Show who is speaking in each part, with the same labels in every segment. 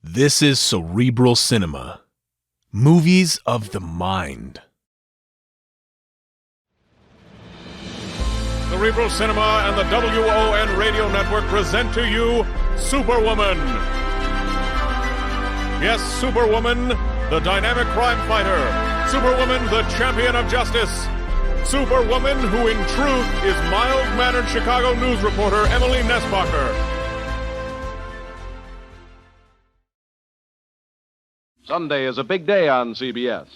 Speaker 1: This is Cerebral Cinema. Movies of the mind.
Speaker 2: Cerebral Cinema and the WON Radio Network present to you Superwoman. Yes, Superwoman, the dynamic crime fighter. Superwoman, the champion of justice. Superwoman, who in truth is mild-mannered Chicago news reporter Emily Nesbacher.
Speaker 3: Sunday is a big day on CBS.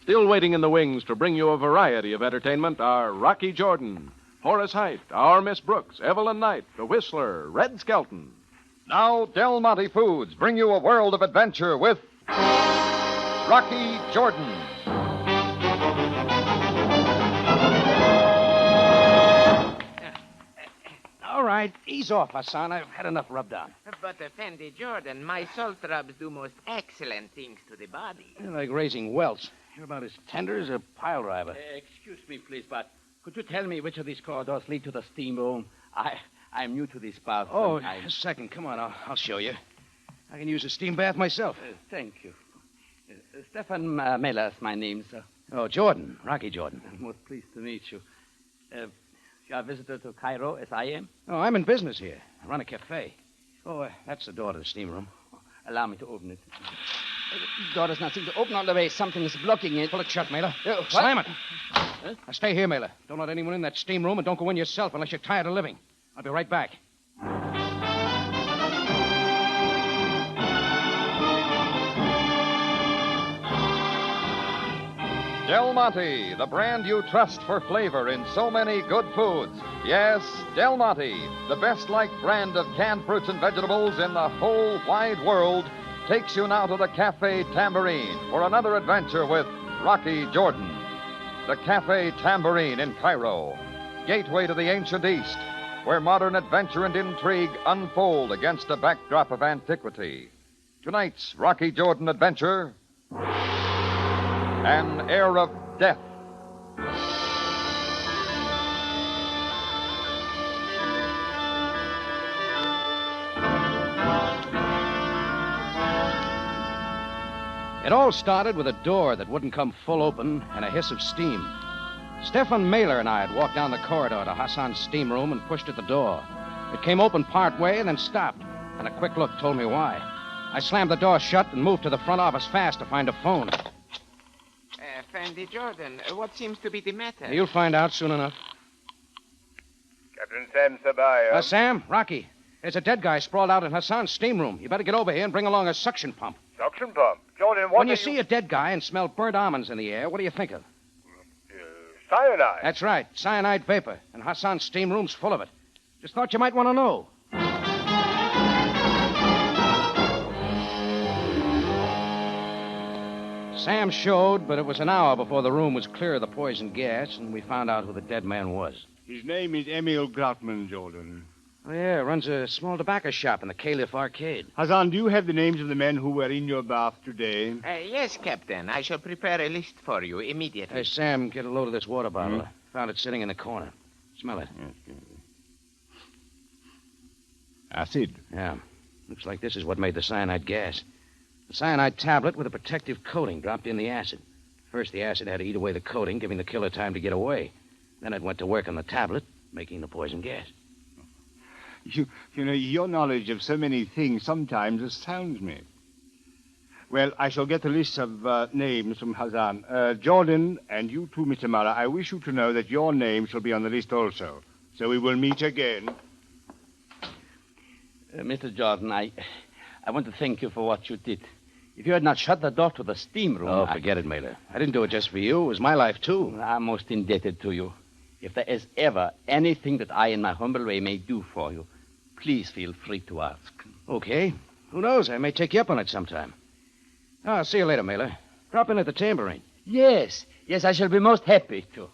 Speaker 3: Still waiting in the wings to bring you a variety of entertainment are Rocky Jordan, Horace Heidt, Our Miss Brooks, Evelyn Knight, The Whistler, Red Skelton.
Speaker 4: Now, Del Monte Foods bring you a world of adventure with Rocky Jordan.
Speaker 5: All right, ease off, Hassan. I've had enough rubbed on.
Speaker 6: But, Effendi Jordan, my salt rubs do most excellent things to the body.
Speaker 5: You're like raising welts. You're about as tender as a pile driver.
Speaker 7: Excuse me, please, but could you tell me which of these corridors lead to the steam room? I'm new to this bath.
Speaker 5: Oh, a second. Come on, I'll show you. I can use a steam bath myself.
Speaker 7: Thank you. Stefan Miller is my name, sir.
Speaker 5: Oh, Jordan. Rocky Jordan.
Speaker 7: Most pleased to meet you. You are a visitor to Cairo, as I am?
Speaker 5: Oh, I'm in business here. I run a cafe. Oh, that's the door to the steam room.
Speaker 7: Allow me to open it. The door does not seem to open all the way. Something is blocking it.
Speaker 5: Pull it shut, Mailer.
Speaker 7: What?
Speaker 5: Slam it. Huh? Now, stay here, Mailer. Don't let anyone in that steam room, and don't go in yourself unless you're tired of living. I'll be right back.
Speaker 4: Del Monte, the brand you trust for flavor in so many good foods. Yes, Del Monte, the best-liked brand of canned fruits and vegetables in the whole wide world, takes you now to the Cafe Tambourine for another adventure with Rocky Jordan. The Cafe Tambourine in Cairo, gateway to the ancient East, where modern adventure and intrigue unfold against a backdrop of antiquity. Tonight's Rocky Jordan adventure, an air of death.
Speaker 5: It all started with a door that wouldn't come full open and a hiss of steam. Stefan Mailer and I had walked down the corridor to Hassan's steam room and pushed at the door. It came open part way and then stopped, and a quick look told me why. I slammed the door shut and moved to the front office fast to find a phone.
Speaker 6: Effendi Jordan, what seems to be the matter?
Speaker 5: You'll find out soon enough.
Speaker 8: Captain Sam Sabaya.
Speaker 5: Sam, Rocky, there's a dead guy sprawled out in Hassan's steam room. You better get over here and bring along a suction pump.
Speaker 8: Suction pump? Jordan, what
Speaker 5: When you see a dead guy and smell burnt almonds in the air, what do you think of?
Speaker 8: Cyanide.
Speaker 5: That's right, cyanide vapor. And Hassan's steam room's full of it. Just thought you might want to know. Sam showed, but it was an hour before the room was clear of the poison gas, and we found out who the dead man was.
Speaker 9: His name is Emil Groutman, Jordan.
Speaker 5: Oh, yeah, runs a small tobacco shop in the Caliph Arcade.
Speaker 9: Hassan, do you have the names of the men who were in your bath today?
Speaker 6: Yes, Captain. I shall prepare a list for you immediately.
Speaker 5: Hey, Sam, get a load of this water bottle. I found it sitting in the corner. Smell it.
Speaker 9: Acid.
Speaker 5: Yeah. Looks like this is what made the cyanide gas. The cyanide tablet with a protective coating dropped in the acid. First, the acid had to eat away the coating, giving the killer time to get away. Then it went to work on the tablet, making the poison gas.
Speaker 9: You know, your knowledge of so many things sometimes astounds me. Well, I shall get a list of names from Hassan. Jordan, and you too, Mr. Muller, I wish you to know that your name shall be on the list also. So we will meet again.
Speaker 7: Mr. Jordan, I want to thank you for what you did. If you had not shut the door to the steam room...
Speaker 5: Oh, forget it, Mailer. I didn't do it just for you. It was my life, too.
Speaker 7: I'm most indebted to you. If there is ever anything that I, in my humble way, may do for you, please feel free to ask.
Speaker 5: Okay. Who knows? I may take you up on it sometime. Oh, I'll see you later, Mailer. Drop in at the Tambourine.
Speaker 7: Yes, I shall be most happy to.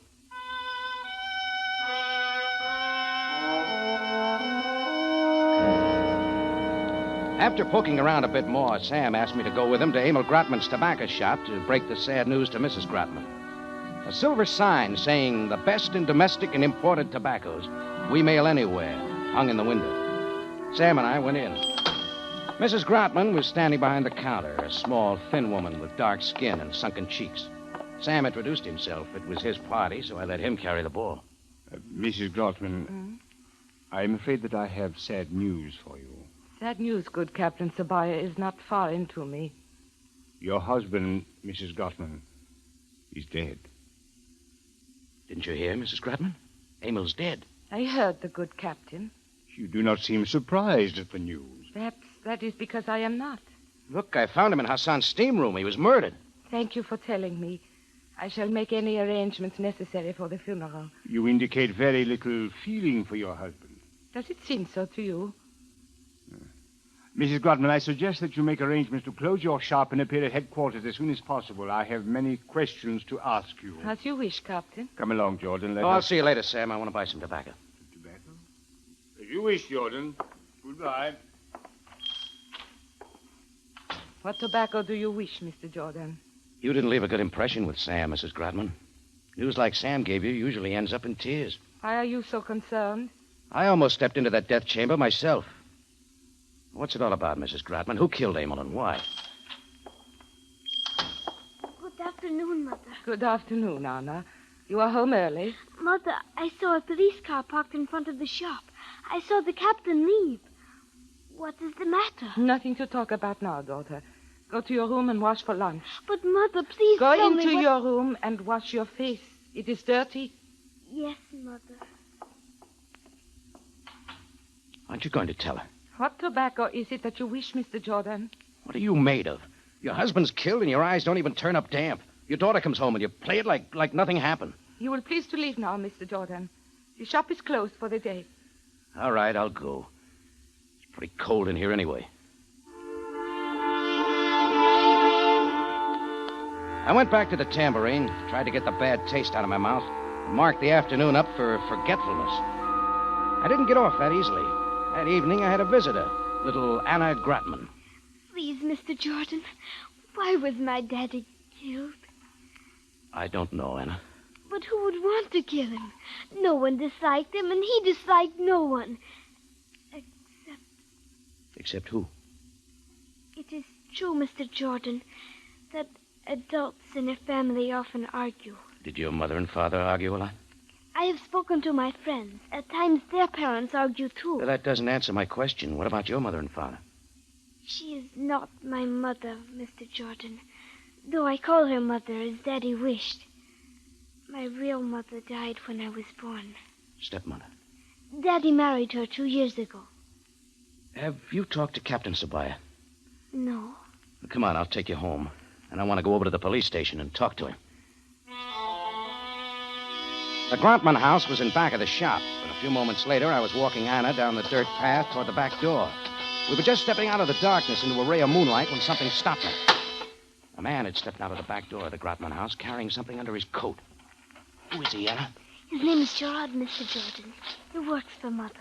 Speaker 5: After poking around a bit more, Sam asked me to go with him to Emil Grotman's tobacco shop to break the sad news to Mrs. Grotman. A silver sign saying the best in domestic and imported tobaccos, we mail anywhere, hung in the window. Sam and I went in. Mrs. Grotman was standing behind the counter, a small, thin woman with dark skin and sunken cheeks. Sam introduced himself. It was his party, so I let him carry the ball.
Speaker 9: Mrs. Grotman, I'm afraid that I have sad news for you.
Speaker 10: Sad news, good Captain Sabaya, is not foreign to me.
Speaker 9: Your husband, Mrs. Grotman, is dead.
Speaker 5: Didn't you hear, Mrs. Grotman? Emil's dead.
Speaker 10: I heard the good captain.
Speaker 9: You do not seem surprised at the news.
Speaker 10: Perhaps that is because I am not.
Speaker 5: Look, I found him in Hassan's steam room. He was murdered.
Speaker 10: Thank you for telling me. I shall make any arrangements necessary for the funeral.
Speaker 9: You indicate very little feeling for your husband.
Speaker 10: Does it seem so to you?
Speaker 9: Mrs. Grotman, I suggest that you make arrangements to close your shop and appear at headquarters as soon as possible. I have many questions to ask you.
Speaker 10: As you wish, Captain.
Speaker 9: Come along, Jordan.
Speaker 5: I'll see you later, Sam. I want to buy some tobacco.
Speaker 9: Tobacco? As you wish, Jordan. Goodbye.
Speaker 10: What tobacco do you wish, Mr. Jordan?
Speaker 5: You didn't leave a good impression with Sam, Mrs. Grotman. News like Sam gave you usually ends up in tears.
Speaker 10: Why are you so concerned?
Speaker 5: I almost stepped into that death chamber myself. What's it all about, Mrs. Grotman? Who killed Emil and why?
Speaker 11: Good afternoon, Mother.
Speaker 10: Good afternoon, Anna. You are home early?
Speaker 11: Mother, I saw a police car parked in front of the shop. I saw the captain leave. What is the matter?
Speaker 10: Nothing to talk about now, daughter. Go to your room and wash for lunch.
Speaker 11: But, Mother, please
Speaker 10: Go
Speaker 11: tell me
Speaker 10: into
Speaker 11: what...
Speaker 10: your room and wash your face. It is dirty.
Speaker 11: Yes, Mother.
Speaker 5: Aren't you going to tell her?
Speaker 10: What tobacco is it that you wish, Mr. Jordan?
Speaker 5: What are you made of? Your husband's killed and your eyes don't even turn up damp. Your daughter comes home and you play it like nothing happened.
Speaker 10: You will please to leave now, Mr. Jordan. The shop is closed for the day.
Speaker 5: All right, I'll go. It's pretty cold in here anyway. I went back to the tambourine, tried to get the bad taste out of my mouth, and marked the afternoon up for forgetfulness. I didn't get off that easily. That evening, I had a visitor, little Anna Grotman.
Speaker 11: Please, Mr. Jordan, why was my daddy killed?
Speaker 5: I don't know, Anna.
Speaker 11: But who would want to kill him? No one disliked him, and he disliked no one.
Speaker 5: Except who?
Speaker 11: It is true, Mr. Jordan, that adults in a family often argue.
Speaker 5: Did your mother and father argue a lot?
Speaker 11: I have spoken to my friends. At times, their parents argue, too.
Speaker 5: Well, that doesn't answer my question. What about your mother and father?
Speaker 11: She is not my mother, Mr. Jordan. Though I call her mother as Daddy wished. My real mother died when I was born.
Speaker 5: Stepmother.
Speaker 11: Daddy married her 2 years ago.
Speaker 5: Have you talked to Captain Sabaya?
Speaker 11: No.
Speaker 5: Well, come on, I'll take you home. And I want to go over to the police station and talk to him. The Grotman house was in back of the shop, and a few moments later, I was walking Anna down the dirt path toward the back door. We were just stepping out of the darkness into a ray of moonlight when something stopped me. A man had stepped out of the back door of the Grotman house carrying something under his coat. Who is he, Anna?
Speaker 11: His name is Gerard, Mr. Jordan. He works for Mother.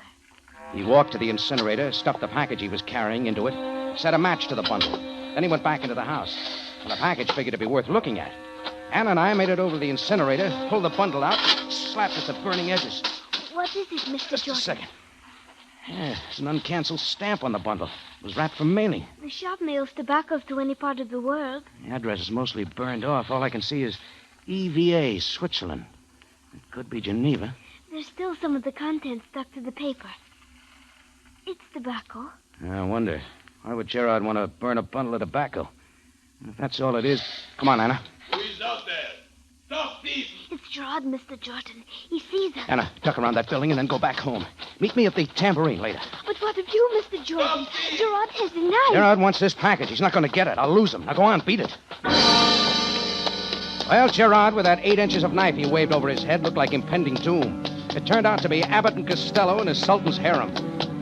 Speaker 5: He walked to the incinerator, stuffed the package he was carrying into it, set a match to the bundle. Then he went back into the house. And the package figured to be worth looking at. Anna and I made it over to the incinerator, pulled the bundle out, slapped at the burning edges.
Speaker 11: What is it, Mr. Jordan?
Speaker 5: Just a second. Yeah, there's an uncanceled stamp on the bundle. It was wrapped for mailing.
Speaker 11: The shop mails tobaccos to any part of the world.
Speaker 5: The address is mostly burned off. All I can see is EVA, Switzerland. It could be Geneva.
Speaker 11: There's still some of the contents stuck to the paper. It's tobacco.
Speaker 5: I wonder, why would Gerard want to burn a bundle of tobacco? If that's all it is... Come on, Anna.
Speaker 12: Who is out there? Stop thief!
Speaker 11: It's Gerard, Mr. Jordan. He sees us.
Speaker 5: Anna, duck around that building and then go back home. Meet me at the tambourine later.
Speaker 11: But what of you, Mr. Jordan? Gerard has a knife.
Speaker 5: Gerard wants this package. He's not going to get it. I'll lose him. Now go on, beat it. Well, Gerard, with that 8 inches of knife he waved over his head, looked like impending doom. It turned out to be Abbott and Costello and his Sultan's harem.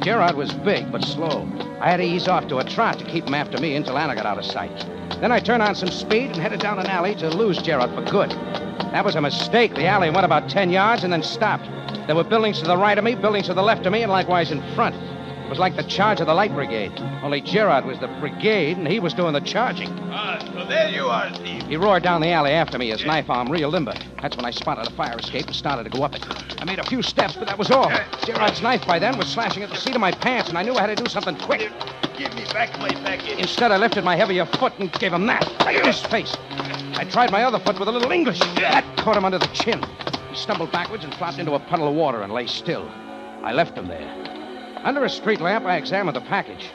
Speaker 5: Gerard was big but slow. I had to ease off to a trot to keep him after me until Anna got out of sight. Then I turned on some speed and headed down an alley to lose Gerard for good. That was a mistake. The alley went about 10 yards and then stopped. There were buildings to the right of me, buildings to the left of me, and likewise in front. It was like the charge of the Light Brigade. Only Gerard was the brigade, and he was doing the charging.
Speaker 12: So there you are, thief.
Speaker 5: He roared down the alley after me, his knife arm real limber. That's when I spotted a fire escape and started to go up it. I made a few steps, but that was all. Gerard's knife by then was slashing at the seat of my pants, and I knew I had to do something quick.
Speaker 12: Give me back my package.
Speaker 5: Instead, I lifted my heavier foot and gave him that, right in his face. I tried my other foot with a little English. That caught him under the chin. He stumbled backwards and flopped into a puddle of water and lay still. I left him there. Under a street lamp, I examined the package.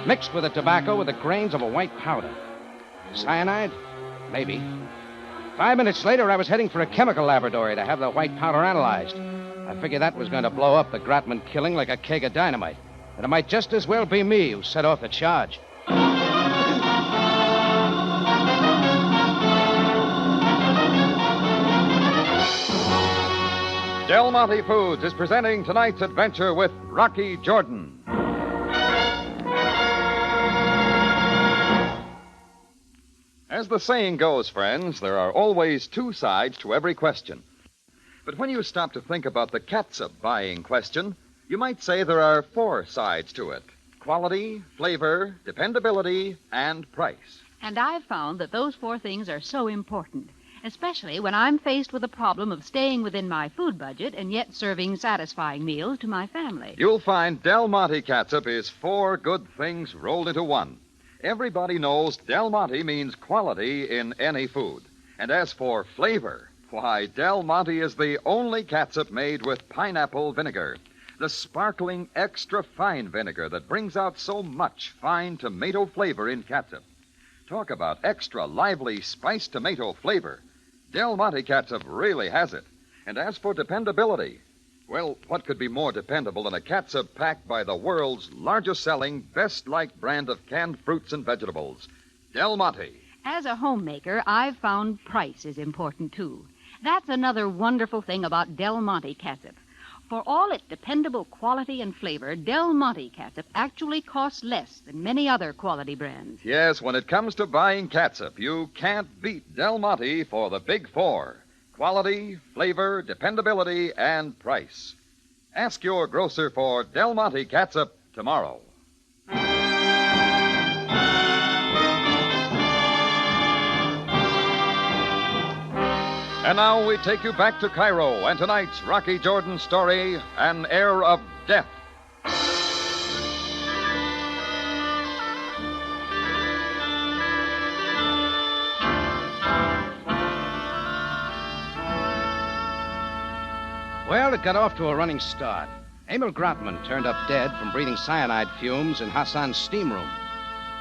Speaker 5: Mixed with the tobacco were the grains of a white powder. Cyanide? Maybe. 5 minutes later, I was heading for a chemical laboratory to have the white powder analyzed. I figured that was going to blow up the Grotman killing like a keg of dynamite. And it might just as well be me who set off the charge.
Speaker 4: Del Monte Foods is presenting tonight's adventure with Rocky Jordan. As the saying goes, friends, there are always two sides to every question. But when you stop to think about the catsup buying question, you might say there are four sides to it: quality, flavor, dependability, and price.
Speaker 13: And I've found that those four things are so important, especially when I'm faced with the problem of staying within my food budget and yet serving satisfying meals to my family.
Speaker 4: You'll find Del Monte catsup is four good things rolled into one. Everybody knows Del Monte means quality in any food. And as for flavor, why, Del Monte is the only catsup made with pineapple vinegar, the sparkling extra fine vinegar that brings out so much fine tomato flavor in catsup. Talk about extra lively spiced tomato flavor. Del Monte catsup really has it. And as for dependability, well, what could be more dependable than a catsup packed by the world's largest-selling, best-liked brand of canned fruits and vegetables, Del Monte?
Speaker 13: As a homemaker, I've found price is important, too. That's another wonderful thing about Del Monte catsup. For all its dependable quality and flavor, Del Monte catsup actually costs less than many other quality brands.
Speaker 4: Yes, when it comes to buying catsup, you can't beat Del Monte for the big four: quality, flavor, dependability, and price. Ask your grocer for Del Monte catsup tomorrow. And now we take you back to Cairo and tonight's Rocky Jordan story, An Air of Death.
Speaker 5: Well, it got off to a running start. Emil Grotman turned up dead from breathing cyanide fumes in Hassan's steam room.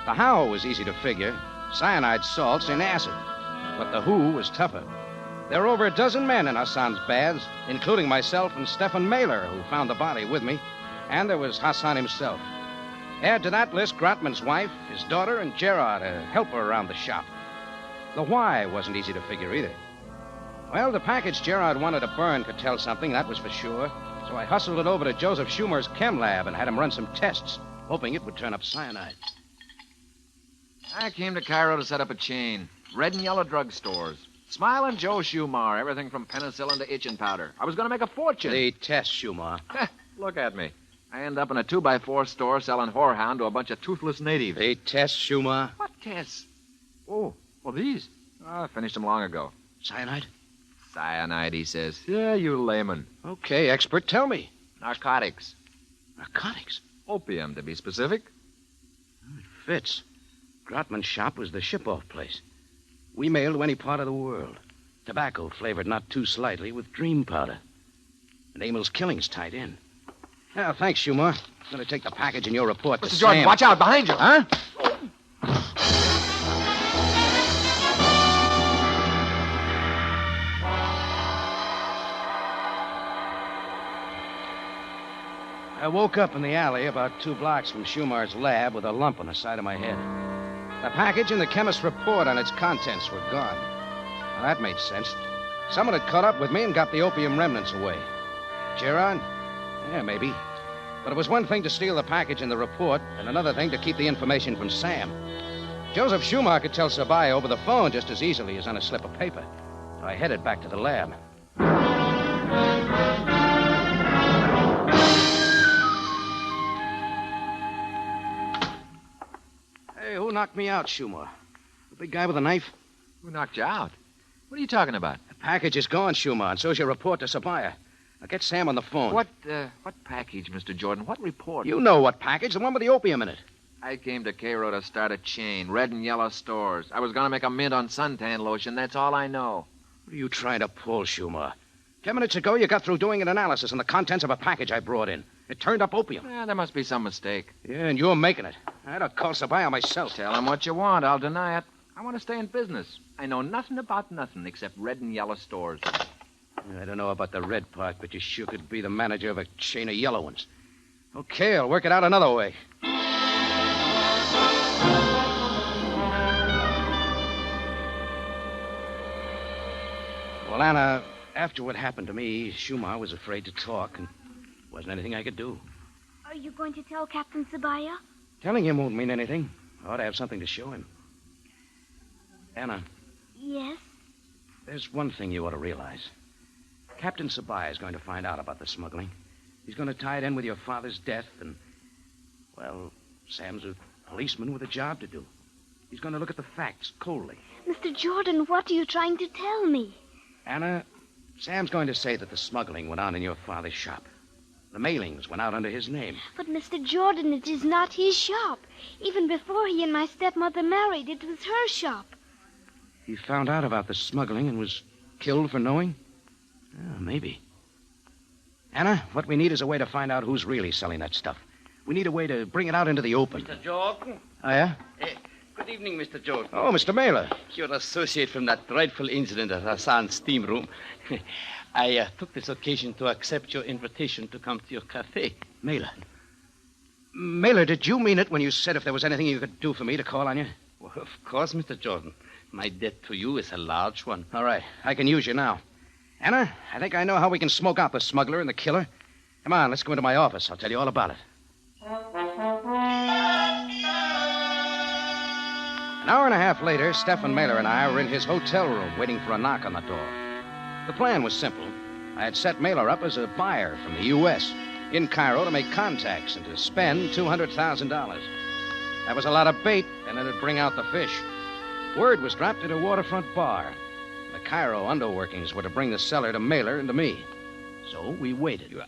Speaker 5: The how was easy to figure: cyanide salts in acid. But the who was tougher. There were over a dozen men in Hassan's baths, including myself and Stefan Mailer, who found the body with me, and there was Hassan himself. Add to that list Grotman's wife, his daughter, and Gerard, a helper around the shop. The why wasn't easy to figure either. Well, the package Gerard wanted to burn could tell something, that was for sure. So I hustled it over to Joseph Schumer's chem lab and had him run some tests, hoping it would turn up cyanide.
Speaker 3: I came to Cairo to set up a chain. Red and yellow drugstores. Smiling Joe Schumar, everything from penicillin to itching powder. I was going to make a fortune.
Speaker 5: The test, Schumar.
Speaker 3: Look at me. I end up in a 2x4 store selling whorehound to a bunch of toothless natives.
Speaker 5: The test, Schumar.
Speaker 3: What tests? Oh, well, these. Oh, I finished them long ago.
Speaker 5: Cyanide?
Speaker 3: Cyanide, he says. Yeah, you layman.
Speaker 5: Okay, expert, tell me.
Speaker 3: Narcotics.
Speaker 5: Narcotics?
Speaker 3: Opium, to be specific.
Speaker 5: It fits. Grotman's shop was the ship-off place. We mailed to any part of the world. Tobacco flavored not too slightly with dream powder. And Emil's killing's tied in. Yeah, thanks, Schumar. I'm going to take the package in your report to
Speaker 3: Mr. Jordan,
Speaker 5: Sam.
Speaker 3: watch out, behind you.
Speaker 5: Huh? I woke up in the alley about 2 blocks from Schumar's lab with a lump on the side of my head. The package and the chemist's report on its contents were gone. Well, that made sense. Someone had caught up with me and got the opium remnants away. Gerard? Yeah, maybe. But it was one thing to steal the package and the report, and another thing to keep the information from Sam. Joseph Schumer could tell Sabai over the phone just as easily as on a slip of paper. So I headed back to the lab. Hey, who knocked me out, Schumer? The big guy with the knife?
Speaker 3: Who knocked you out? What are you talking about?
Speaker 5: The package is gone, Schumer, and so's your report to Sabaya. Now get Sam on the phone.
Speaker 14: What package, Mr. Jordan? What report?
Speaker 5: You know what package. The one with the opium in it.
Speaker 14: I came to Cairo to start a chain. Red and yellow stores. I was going to make a mint on suntan lotion. That's all I know.
Speaker 5: What are you trying to pull, Schumer? 10 minutes ago, you got through doing an analysis on the contents of a package I brought in. It turned up opium.
Speaker 14: There must be some mistake.
Speaker 5: Yeah, and you're making it. I'd have called Sabaya myself.
Speaker 14: Tell him what you want. I'll deny it. I want to stay in business. I know nothing about nothing except red and yellow stores.
Speaker 5: I don't know about the red part, but you sure could be the manager of a chain of yellow ones. Okay, I'll work it out another way. Well, Anna, after what happened to me, Schumer was afraid to talk, and wasn't anything I could do.
Speaker 11: Are you going to tell Captain Sabaya?
Speaker 5: Telling him won't mean anything. I ought to have something to show him. Anna.
Speaker 11: Yes?
Speaker 5: There's one thing you ought to realize. Captain Sabaya is going to find out about the smuggling. He's going to tie it in with your father's death, and, well, Sam's a policeman with a job to do. He's going to look at the facts coldly.
Speaker 11: Mr. Jordan, what are you trying to tell me?
Speaker 5: Anna, Sam's going to say that the smuggling went on in your father's shop. The mailings went out under his name.
Speaker 11: But, Mr. Jordan, it is not his shop. Even before he and my stepmother married, it was her shop.
Speaker 5: He found out about the smuggling and was killed for knowing? Oh, maybe. Anna, what we need is a way to find out who's really selling that stuff. We need a way to bring it out into the open.
Speaker 7: Mr. Jordan?
Speaker 5: Oh, yeah?
Speaker 7: Good evening, Mr. Jordan.
Speaker 5: Oh, Mr. Mailer.
Speaker 7: Your associate from that dreadful incident at Hassan's steam room. I took this occasion to accept your invitation to come to your cafe.
Speaker 5: Mailer. Mailer, did you mean it when you said if there was anything you could do for me to call on you?
Speaker 7: Well, of course, Mr. Jordan. My debt to you is a large one.
Speaker 5: All right. I can use you now. Anna, I think I know how we can smoke out the smuggler and the killer. Come on, let's go into my office. I'll tell you all about it. An hour and a half later, Stephen Mailer and I were in his hotel room waiting for a knock on the door. The plan was simple. I had set Mailer up as a buyer from the U.S. in Cairo to make contacts and to spend $200,000. That was a lot of bait, and it'd bring out the fish. Word was dropped at a waterfront bar. The Cairo underworkings were to bring the seller to Mailer and to me. So we waited.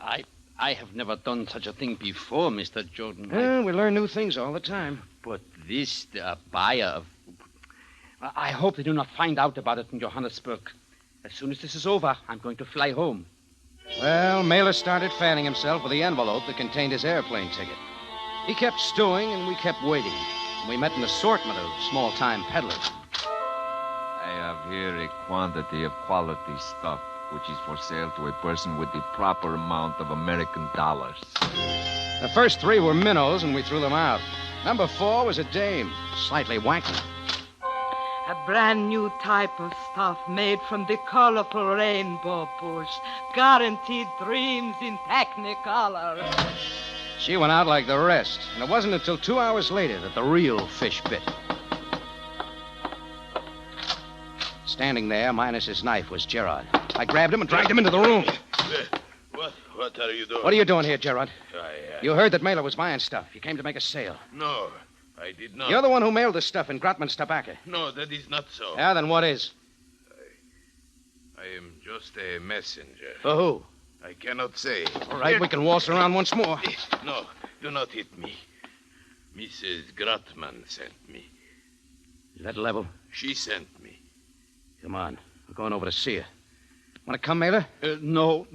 Speaker 7: I have never done such a thing before, Mr. Jordan.
Speaker 5: We learn new things all the time.
Speaker 7: But this buyer of... I hope they do not find out about it in Johannesburg. As soon as this is over, I'm going to fly home.
Speaker 5: Well, Mailer started fanning himself with the envelope that contained his airplane ticket. He kept stewing, and we kept waiting. We met an assortment of small-time peddlers.
Speaker 15: I have here a quantity of quality stuff, which is for sale to a person with the proper amount of American dollars.
Speaker 5: The first three were minnows, and we threw them out. Number 4 was a dame, slightly wanky.
Speaker 16: A brand new type of stuff made from the colorful rainbow bush. Guaranteed dreams in technicolor.
Speaker 5: She went out like the rest, and it wasn't until 2 hours later that the real fish bit. Standing there, minus his knife, was Gerard. I grabbed him and dragged him into the room.
Speaker 12: What are you doing?
Speaker 5: What are you doing here, Gerard? You heard that Mailer was buying stuff. You came to make a sale.
Speaker 12: No, I did not.
Speaker 5: You're the one who mailed the stuff in Grotman's tobacco.
Speaker 12: No, that is not so.
Speaker 5: Yeah, then what is?
Speaker 12: I am just a messenger.
Speaker 5: For who?
Speaker 12: I cannot say.
Speaker 5: All right, we can waltz around once more.
Speaker 12: No, do not hit me. Mrs. Grotman sent me.
Speaker 5: Is that level?
Speaker 12: She sent me.
Speaker 5: Come on. We're going over to see her. Want to come, Mailer?
Speaker 7: No.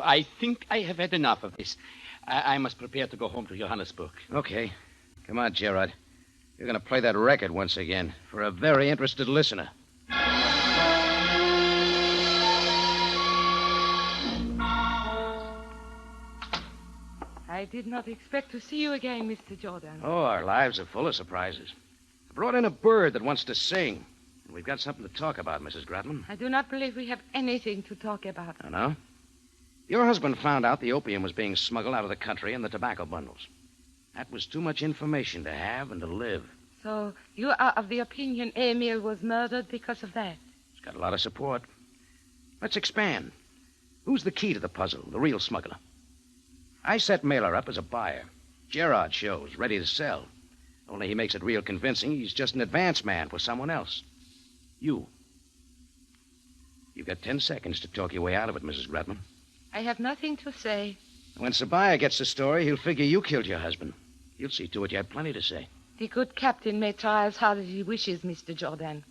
Speaker 7: I think I have had enough of this. I must prepare to go home to Johannesburg.
Speaker 5: Okay. Come on, Gerard. You're going to play that record once again for a very interested listener.
Speaker 10: I did not expect to see you again, Mr. Jordan.
Speaker 5: Oh, our lives are full of surprises. I brought in a bird that wants to sing. We've got something to talk about, Mrs. Grotman.
Speaker 10: I do not believe we have anything to talk about.
Speaker 5: Oh, no? Your husband found out the opium was being smuggled out of the country in the tobacco bundles. That was too much information to have and to live.
Speaker 10: So you are of the opinion Emil was murdered because of that?
Speaker 5: He's got a lot of support. Let's expand. Who's the key to the puzzle, the real smuggler? I set Mailer up as a buyer. Gerard shows, ready to sell. Only he makes it real convincing he's just an advance man for someone else. You. You've got 10 seconds to talk your way out of it, Mrs. Grotman.
Speaker 10: I have nothing to say.
Speaker 5: When Sabaya gets the story, he'll figure you killed your husband. You'll see to it you have plenty to say.
Speaker 10: The good captain may try as hard as he wishes, Mr. Jordan.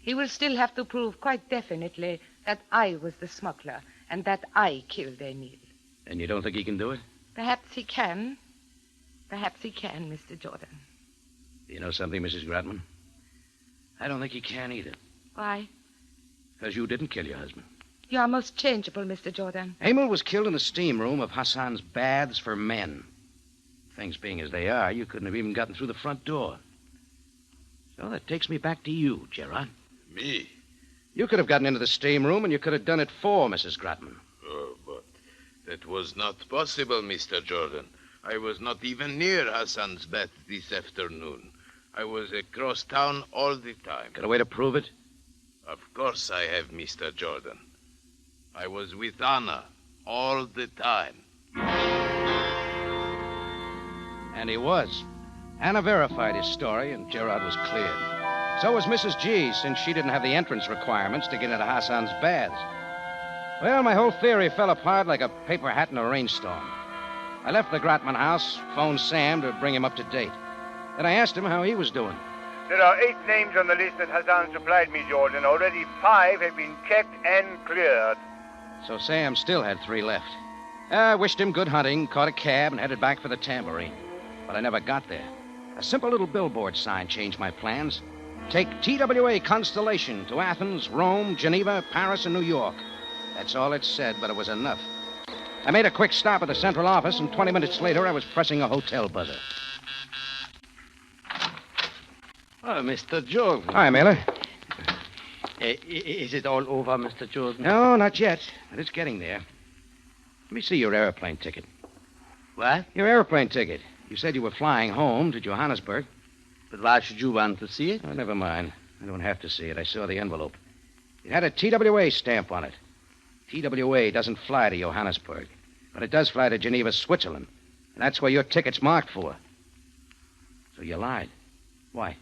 Speaker 10: He will still have to prove quite definitely that I was the smuggler and that I killed Emil.
Speaker 5: And you don't think he can do it?
Speaker 10: Perhaps he can. Perhaps he can, Mr. Jordan.
Speaker 5: You know something, Mrs. Gratman? I don't think he can either.
Speaker 10: Why?
Speaker 5: Because you didn't kill your husband.
Speaker 10: You are most changeable, Mr. Jordan.
Speaker 5: Emil was killed in the steam room of Hassan's Baths for Men. Things being as they are, you couldn't have even gotten through the front door. So that takes me back to you, Gerard.
Speaker 12: Me?
Speaker 5: You could have gotten into the steam room, and you could have done it for Mrs. Gratman.
Speaker 12: Oh, but that was not possible, Mr. Jordan. I was not even near Hassan's bath this afternoon. I was across town all the time.
Speaker 5: Got a way to prove it?
Speaker 12: Of course I have, Mr. Jordan. I was with Anna all the time.
Speaker 5: And he was. Anna verified his story, and Gerard was cleared. So was Mrs. G, since she didn't have the entrance requirements to get into Hassan's baths. Well, my whole theory fell apart like a paper hat in a rainstorm. I left the Gratman house, phoned Sam to bring him up to date. Then I asked him how he was doing.
Speaker 8: There are 8 names on the list that Hassan supplied me, Jordan. Already 5 have been checked and cleared.
Speaker 5: So Sam still had 3 left. I wished him good hunting, caught a cab, and headed back for the tambourine. But I never got there. A simple little billboard sign changed my plans. Take TWA Constellation to Athens, Rome, Geneva, Paris, and New York. That's all it said, but it was enough. I made a quick stop at the central office, and 20 minutes later, I was pressing a hotel buzzer.
Speaker 7: Oh, Mr. Jordan.
Speaker 5: Hi, Mailer.
Speaker 7: Is it all over, Mr. Jordan?
Speaker 5: No, not yet, but it's getting there. Let me see your airplane ticket.
Speaker 7: What?
Speaker 5: Your airplane ticket. You said you were flying home to Johannesburg.
Speaker 7: But why should you want to see it?
Speaker 5: Oh, never mind. I don't have to see it. I saw the envelope. It had a TWA stamp on it. TWA doesn't fly to Johannesburg, but it does fly to Geneva, Switzerland. And that's where your ticket's marked for. So you lied. Why?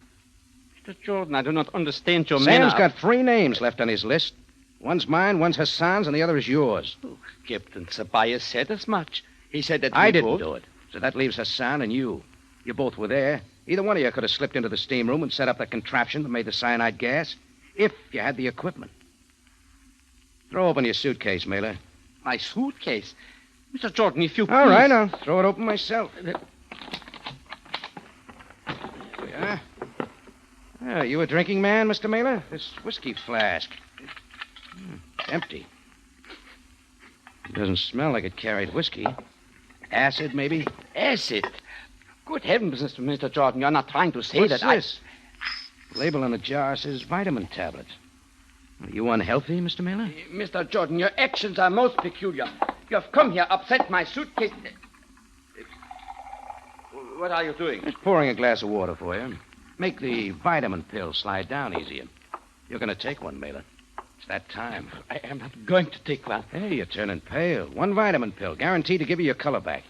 Speaker 7: Mr. Jordan, I do not understand your
Speaker 5: Sam's got 3 names left on his list. One's mine, one's Hassan's, and the other is yours.
Speaker 7: Oh, Captain Sabaya said as much. He said that
Speaker 5: I didn't do it. So that leaves Hassan and you. You both were there. Either one of you could have slipped into the steam room and set up the contraption that made the cyanide gas, if you had the equipment. Throw open your suitcase, Mailer.
Speaker 7: My suitcase? Mr. Jordan, if you
Speaker 5: All right, I'll throw it open myself. There we are. Oh, you a drinking man, Mr. Mailer? This whiskey flask. Empty. It doesn't smell like it carried whiskey. Acid, maybe?
Speaker 7: Acid? Good heavens, Mr. Jordan, you're not trying to say
Speaker 5: What's
Speaker 7: that
Speaker 5: this? The label on the jar says vitamin tablets. Are you unhealthy, Mr. Mailer?
Speaker 7: Mr. Jordan, your actions are most peculiar. You have come here, upset my suitcase. What are you doing?
Speaker 5: Just pouring a glass of water for you. Make the vitamin pill slide down easier. You're going to take one, Mailer. It's that time.
Speaker 7: I am not going to take one.
Speaker 5: Hey, you're turning pale. 1 vitamin pill, guaranteed to give you your color back.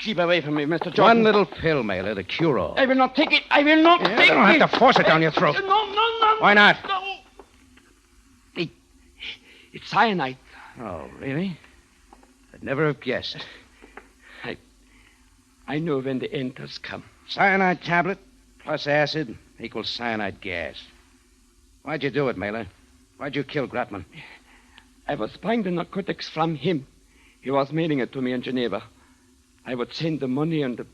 Speaker 7: Keep away from me, Mr. Jordan.
Speaker 5: 1 little pill, Mailer, the cure-all.
Speaker 7: I will not take it. I will not take it.
Speaker 5: You don't have to force it down your throat.
Speaker 7: No.
Speaker 5: Why not?
Speaker 7: No. It's cyanide.
Speaker 5: Oh, really? I'd never have guessed.
Speaker 7: I know when the end has come.
Speaker 5: Cyanide tablet plus acid equals cyanide gas. Why'd you do it, Mailer? Why'd you kill Gratman?
Speaker 7: I was buying the narcotics from him. He was mailing it to me in Geneva. I would send the money and the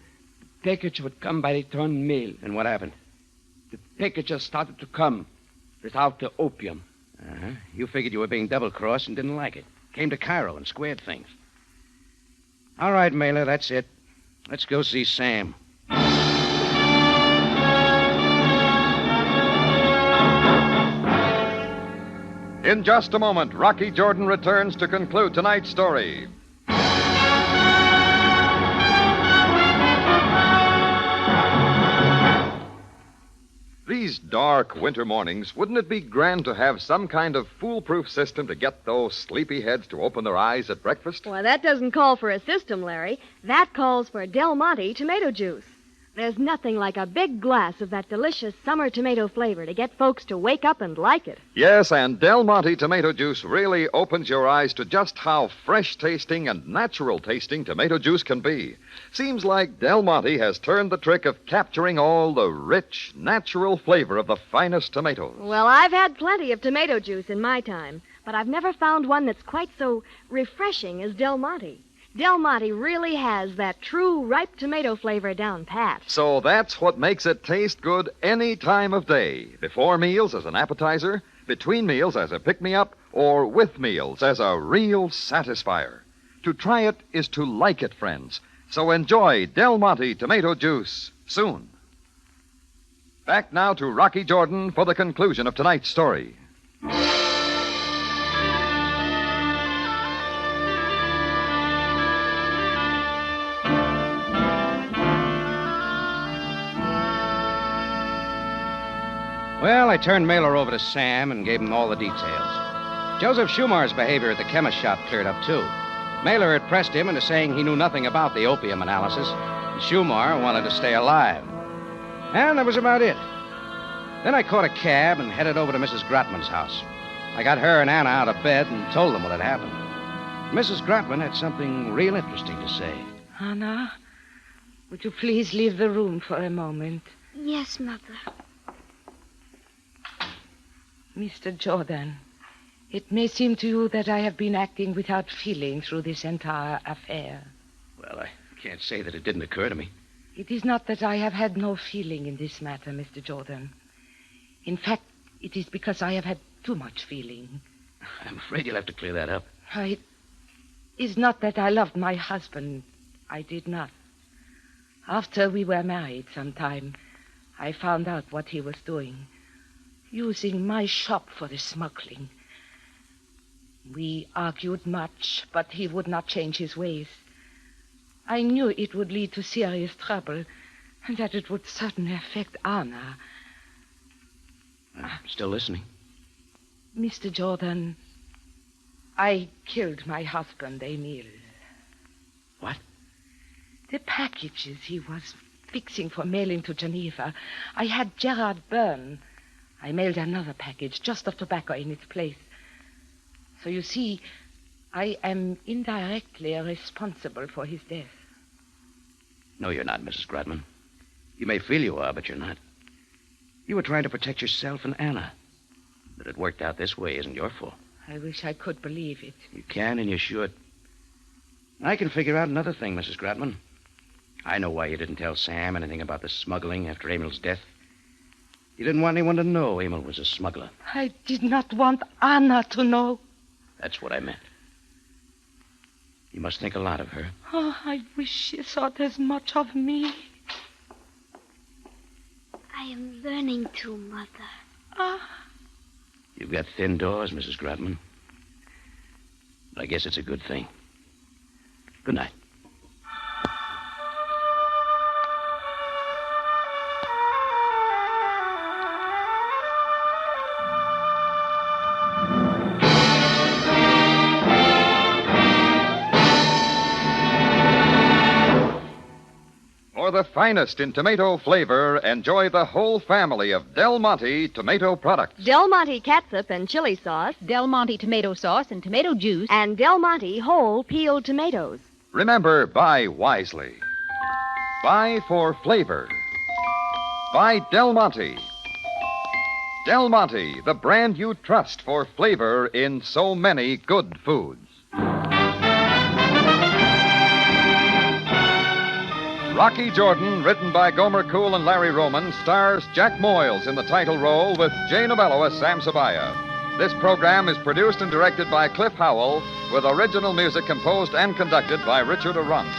Speaker 7: package would come by return mail.
Speaker 5: And what happened?
Speaker 7: The packages started to come without the opium.
Speaker 5: Uh-huh. You figured you were being double-crossed and didn't like it. Came to Cairo and squared things. All right, Mailer, that's it. Let's go see Sam.
Speaker 4: In just a moment, Rocky Jordan returns to conclude tonight's story. These dark winter mornings, wouldn't it be grand to have some kind of foolproof system to get those sleepy heads to open their eyes at breakfast?
Speaker 17: Well, that doesn't call for a system, Larry. That calls for Del Monte tomato juice. There's nothing like a big glass of that delicious summer tomato flavor to get folks to wake up and like it.
Speaker 4: Yes, and Del Monte tomato juice really opens your eyes to just how fresh-tasting and natural-tasting tomato juice can be. Seems like Del Monte has turned the trick of capturing all the rich, natural flavor of the finest tomatoes.
Speaker 17: Well, I've had plenty of tomato juice in my time, but I've never found one that's quite so refreshing as Del Monte. Del Monte really has that true ripe tomato flavor down pat.
Speaker 4: So that's what makes it taste good any time of day. Before meals as an appetizer, between meals as a pick-me-up, or with meals as a real satisfier. To try it is to like it, friends. So enjoy Del Monte tomato juice soon. Back now to Rocky Jordan for the conclusion of tonight's story.
Speaker 5: Well, I turned Mailer over to Sam and gave him all the details. Joseph Schumar's behavior at the chemist shop cleared up, too. Mailer had pressed him into saying he knew nothing about the opium analysis, and Schumar wanted to stay alive. And that was about it. Then I caught a cab and headed over to Mrs. Grotman's house. I got her and Anna out of bed and told them what had happened. Mrs. Grotman had something real interesting to say.
Speaker 10: Anna, would you please leave the room for a moment?
Speaker 11: Yes, Mother.
Speaker 10: Mr. Jordan, it may seem to you that I have been acting without feeling through this entire affair.
Speaker 5: Well, I can't say that it didn't occur to me.
Speaker 10: It is not that I have had no feeling in this matter, Mr. Jordan. In fact, it is because I have had too much feeling.
Speaker 5: I'm afraid you'll have to clear that up.
Speaker 10: It is not that I loved my husband. I did not. After we were married some time, I found out what he was doing. Using my shop for the smuggling. We argued much, but he would not change his ways. I knew it would lead to serious trouble, and that it would certainly affect Anna.
Speaker 5: I'm still listening.
Speaker 10: Mr. Jordan, I killed my husband, Emil.
Speaker 5: What?
Speaker 10: The packages he was fixing for mailing to Geneva, I had Gerard burn. I mailed another package just of tobacco in its place. So you see, I am indirectly responsible for his death.
Speaker 5: No, you're not, Mrs. Grotman. You may feel you are, but you're not. You were trying to protect yourself and Anna. But it worked out this way isn't your fault.
Speaker 10: I wish I could believe it.
Speaker 5: You can and you should. I can figure out another thing, Mrs. Grotman. I know why you didn't tell Sam anything about the smuggling after Emil's death. You didn't want anyone to know Emil was a smuggler.
Speaker 10: I did not want Anna to know.
Speaker 5: That's what I meant. You must think a lot of her.
Speaker 10: Oh, I wish she thought as much of me.
Speaker 11: I am learning to, Mother.
Speaker 5: You've got thin doors, Mrs. Grotman. But I guess it's a good thing. Good night.
Speaker 4: For the finest in tomato flavor, enjoy the whole family of Del Monte tomato products.
Speaker 17: Del Monte catsup and chili sauce.
Speaker 13: Del Monte tomato sauce and tomato juice.
Speaker 17: And Del Monte whole peeled tomatoes.
Speaker 4: Remember, buy wisely. Buy for flavor. Buy Del Monte. Del Monte, the brand you trust for flavor in so many good foods. Rocky Jordan, written by Gomer Cool and Larry Roman, stars Jack Moyles in the title role with Jay Novello as Sam Sabaya. This program is produced and directed by Cliff Howell, with original music composed and conducted by Richard Arrunt.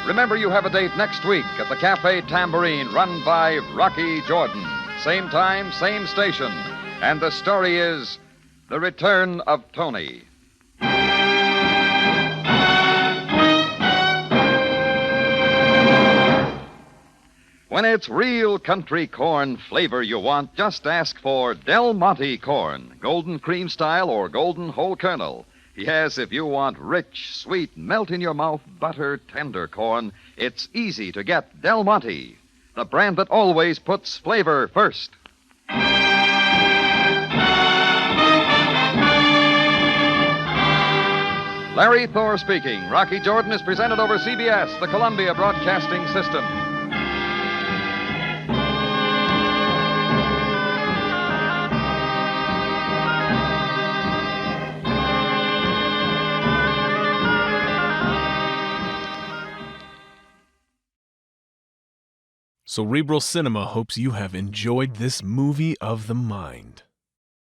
Speaker 4: Remember, you have a date next week at the Cafe Tambourine, run by Rocky Jordan. Same time, same station. And the story is The Return of Tony. When it's real country corn flavor you want, just ask for Del Monte corn, golden cream style or golden whole kernel. Yes, if you want rich, sweet, melt-in-your-mouth, butter, tender corn, it's easy to get Del Monte. the brand that always puts flavor first. Larry Thor speaking. Rocky Jordan is presented over CBS, the Columbia Broadcasting System.
Speaker 1: Cerebral Cinema hopes you have enjoyed this movie of the mind.